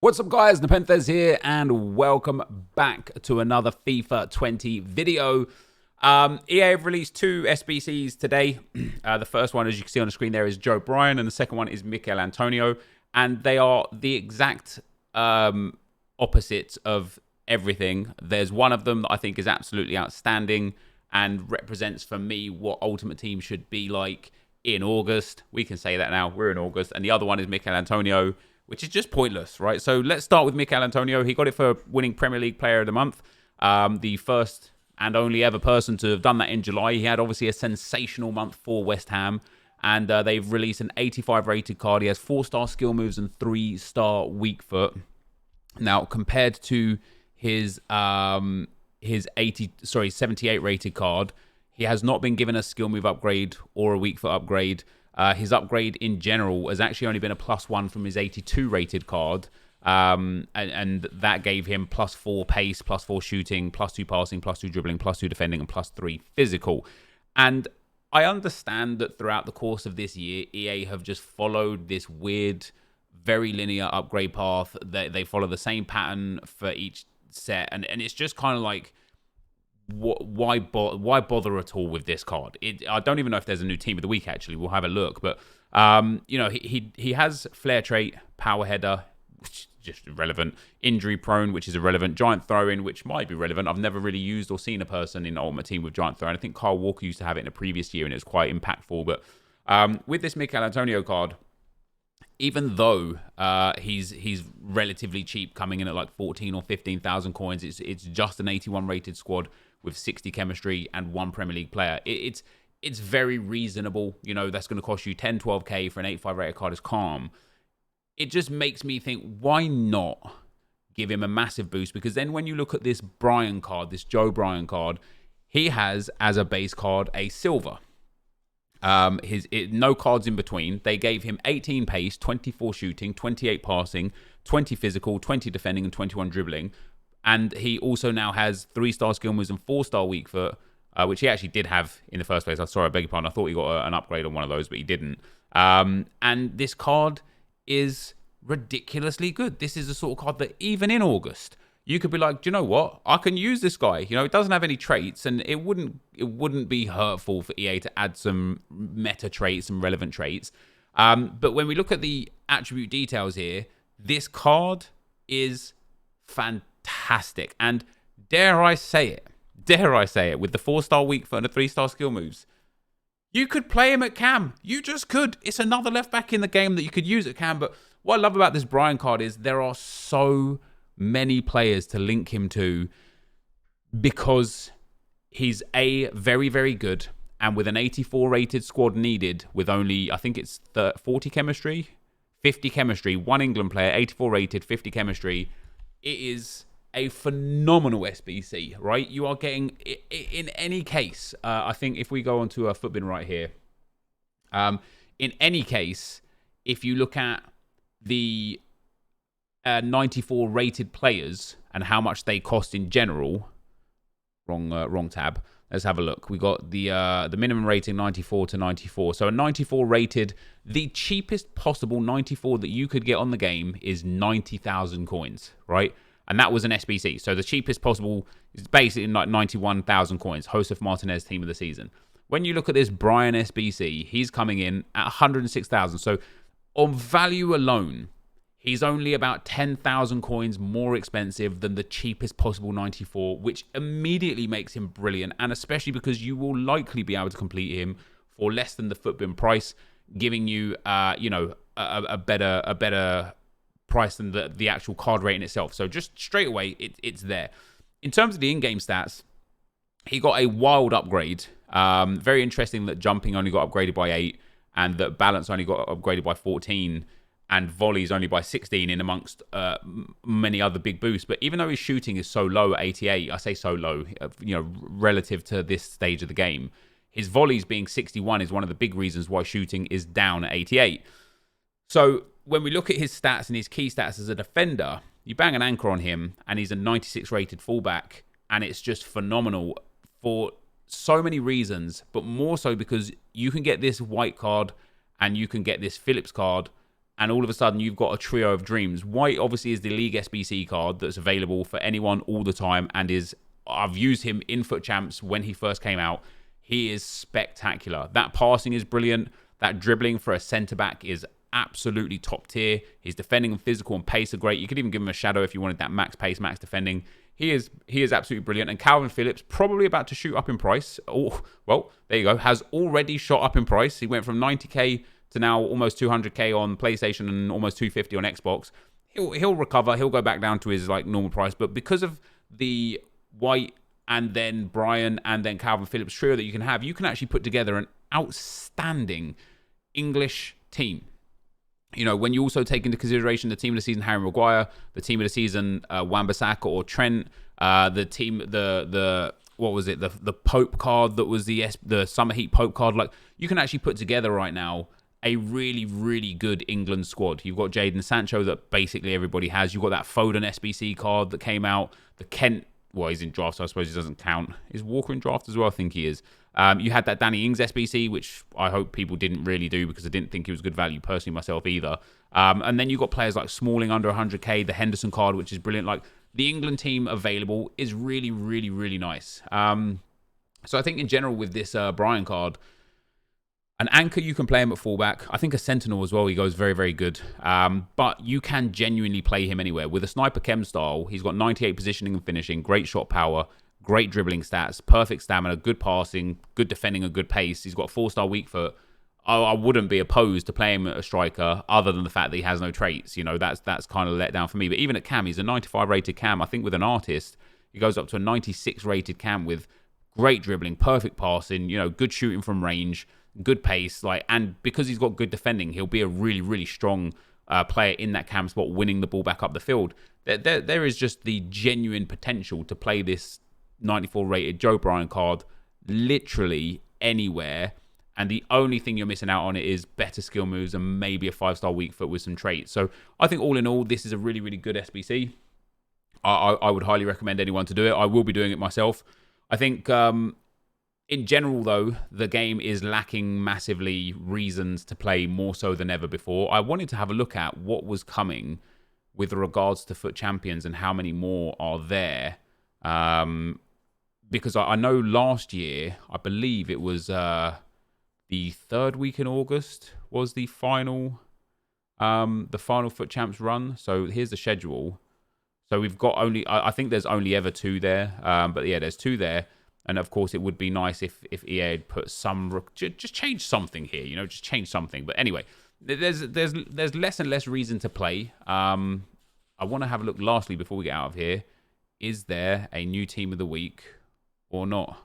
What's up guys, NepentheZ here and welcome back to another FIFA 20 video. EA have released two SBCs today. The first one, as you can see on the screen there, is Joe Bryan, and the second one is Mikel Antonio, and they are the exact opposites of everything. There's one of them that I think is absolutely outstanding and represents for me what Ultimate Team should be like in August. We can say that now, we're in August. And the other one is Mikel Antonio, which is just pointless, right? So let's start with Mikel Antonio. He got it for winning Premier League Player of the Month. The first and only ever person to have done that in July. He had obviously a sensational month for West Ham. And they've released an 85 rated card. He has 4-star skill moves and 3-star weak foot. Now, compared to his 78 rated card, he has not been given a skill move upgrade or a weak foot upgrade. His upgrade in general has actually only been a +1 from his 82 rated card. And that gave him +4 pace, +4 shooting, +2 passing, +2 dribbling, +2 defending, and +3 physical. And I understand that throughout the course of this year, EA have just followed this weird, very linear upgrade path. They follow the same pattern for each set. And it's just kind of like, why bother at all with this card? I don't even know if there's a new team of the week, actually. We'll have a look. But, you know, he has flare trait, power header, which is just irrelevant. Injury prone, which is irrelevant. Giant throw-in, which might be relevant. I've never really used or seen a person in Ultimate Team with giant throw-in. I think Kyle Walker used to have it in a previous year, and it was quite impactful. But with this Mikel Antonio card, even though he's relatively cheap, coming in at like 14 or 15,000 coins, it's just an 81 rated squad with 60 chemistry and 1 Premier League player. It's very reasonable. You know, that's going to cost you 10, 12k for an 85 rated card is calm. It just makes me think, why not give him a massive boost? Because then when you look at this Bryan card, this Joe Bryan card, he has as a base card a silver. No cards in between. They gave him 18 pace, 24 shooting, 28 passing, 20 physical, 20 defending, and 21 dribbling. And he also now has 3-star skill moves and 4-star weak foot, which he actually did have in the first place. I'm sorry, I beg your pardon. I thought he got an upgrade on one of those, but he didn't. And this card is ridiculously good. This is the sort of card that even in August, you could be like, do you know what? I can use this guy. You know, it doesn't have any traits, and it wouldn't be hurtful for EA to add some meta traits, some relevant traits. But when we look at the attribute details here, this card is fantastic. And dare I say it, with the 4-star weak foot and the 3-star skill moves, you could play him at cam. You just could. It's another left back in the game that you could use at cam. But what I love about this Bryan card is there are so many players to link him to, because he's very, very good. And with an 84 rated squad needed, with only, I think it's 40 chemistry, 50 chemistry, 1 England player, 84 rated, 50 chemistry, it is a phenomenal SBC, right? You are getting, in any case, I think if we go onto a footbin right here, in any case, if you look at the 94 rated players and how much they cost in general, wrong tab. Let's have a look. We got the minimum rating 94 to 94. So a 94 rated, the cheapest possible 94 that you could get on the game is 90,000 coins, right? And that was an SBC. So the cheapest possible is basically like 91,000 coins. Josef Martinez team of the season. When you look at this Bryan SBC, he's coming in at 106,000. So on value alone, he's only about 10,000 coins more expensive than the cheapest possible 94, which immediately makes him brilliant. And especially because you will likely be able to complete him for less than the footbin price, giving you, you know, a better price than the actual card rating itself. So just straight away, it's there. In terms of the in-game stats, he got a wild upgrade. Very interesting that jumping only got upgraded by 8 and that balance only got upgraded by 14 and volleys only by 16 in amongst many other big boosts. But even though his shooting is so low at 88, I say so low, you know, relative to this stage of the game, his volleys being 61 is one of the big reasons why shooting is down at 88. So when we look at his stats and his key stats as a defender, you bang an anchor on him and he's a 96 rated fullback, and it's just phenomenal for so many reasons, but more so because you can get this white card and you can get this Phillips card and all of a sudden you've got a trio of dreams. White obviously is the League SBC card that's available for anyone all the time, and I've used him in Foot Champs when he first came out. He is spectacular. That passing is brilliant. That dribbling for a centre-back is absolutely top tier. His defending and physical and pace are great. You could even give him a shadow if you wanted that max pace, max defending. He is absolutely brilliant. And Calvin Phillips, probably about to shoot up in price. Oh, well, there you go. Has already shot up in price. He went from 90k to now almost 200k on PlayStation and almost 250 on Xbox. He'll recover. He'll go back down to his like normal price. But because of the White and then Bryan and then Calvin Phillips trio that you can have, you can actually put together an outstanding English team. You know, when you also take into consideration the team of the season, Harry Maguire, the team of the season, Wan-Bissaka or Trent, what was it, the Pope card that was the Summer Heat Pope card. Like, you can actually put together right now a really, really good England squad. You've got Jadon Sancho that basically everybody has. You've got that Foden SBC card that came out. The Kent, well, he's in draft, so I suppose he doesn't count. Is Walker in draft as well? I think he is. You had that Danny Ings SBC, which I hope people didn't really do because I didn't think he was good value personally myself either. And then you've got players like Smalling under 100k, the Henderson card, which is brilliant. Like, the England team available is really, really, really nice. So I think in general with this Bryan card, an anchor, you can play him at fullback. I think a sentinel as well, he goes very, very good. But you can genuinely play him anywhere. With a sniper chem style, he's got 98 positioning and finishing, great shot power, great dribbling stats, perfect stamina, good passing, good defending, and good pace. He's got a 4-star weak foot. I wouldn't be opposed to playing him at a striker other than the fact that he has no traits. You know, that's kind of let down for me. But even at cam, he's a 95 rated cam. I think with an artist, he goes up to a 96 rated cam with great dribbling, perfect passing, you know, good shooting from range, good pace. And because he's got good defending, he'll be a really, really strong player in that cam spot, winning the ball back up the field. There is just the genuine potential to play this 94 rated Joe Bryan card literally anywhere, and the only thing you're missing out on it is better skill moves and maybe a 5-star weak foot with some traits. So I think all in all, this is a really, really good SBC. I would highly recommend anyone to do it. I will be doing it myself. I think in general though, the game is lacking massively reasons to play more so than ever before. I wanted to have a look at what was coming with regards to Foot Champions and how many more are there. Because I know last year, I believe it was the 3rd week in August was the final Foot Champs run. So here's the schedule. So we've got I think there's only ever 2 there. But yeah, there's 2 there. And of course, it would be nice if EA had put just change something here, you know, just change something. But anyway, there's less and less reason to play. I want to have a look lastly before we get out of here. Is there a new team of the week or not?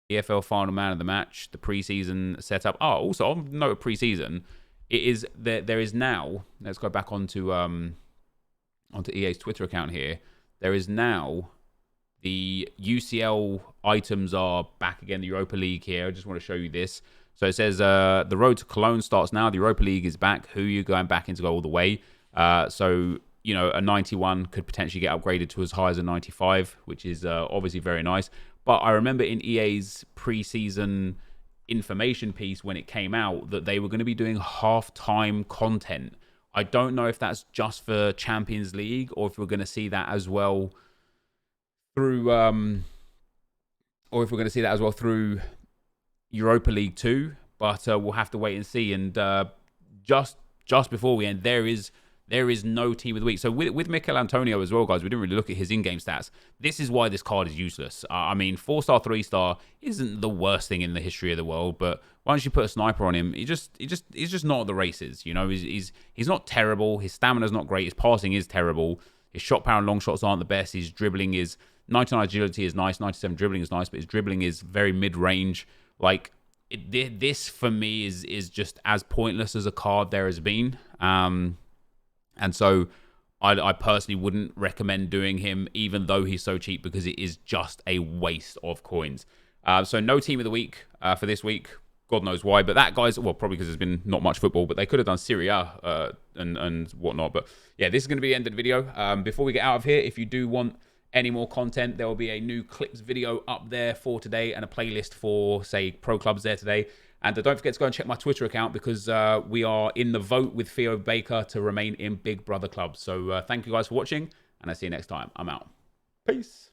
EFL final man of the match, the preseason setup. Oh, also on note of preseason, there is now. Let's go back onto EA's Twitter account here. There is now the UCL items are back again. The Europa League here. I just want to show you this. So it says the road to Cologne starts now. The Europa League is back. Who are you going back in to go all the way? So you know, a 91 could potentially get upgraded to as high as a 95, which is obviously very nice. But I remember in EA's preseason information piece when it came out that they were going to be doing half-time content. I don't know if that's just for Champions League or if we're going to see that as well through through Europa League 2. But we'll have to wait and see. And just before we end, there is no team of the week. So with Mikel Antonio as well, guys, we didn't really look at his in-game stats. This is why this card is useless. I mean, 4-star, 3-star isn't the worst thing in the history of the world, but once you put a sniper on him, he's just not at the races. You know, he's not terrible. His stamina's not great. His passing is terrible. His shot power and long shots aren't the best. His dribbling is 99 agility is nice. 97 dribbling is nice, but his dribbling is very mid-range. Like this for me is just as pointless as a card there has been. And so I personally wouldn't recommend doing him, even though he's so cheap, because it is just a waste of coins. So no team of the week for this week. God knows why. But that, guys, well, probably because there's been not much football, but they could have done Serie A and whatnot. But yeah, this is going to be the end of the video. Before we get out of here, if you do want any more content, there will be a new clips video up there for today and a playlist for, say, pro clubs there today. And don't forget to go and check my Twitter account because we are in the vote with Theo Baker to remain in Big Brother Club. So thank you guys for watching, and I'll see you next time. I'm out. Peace.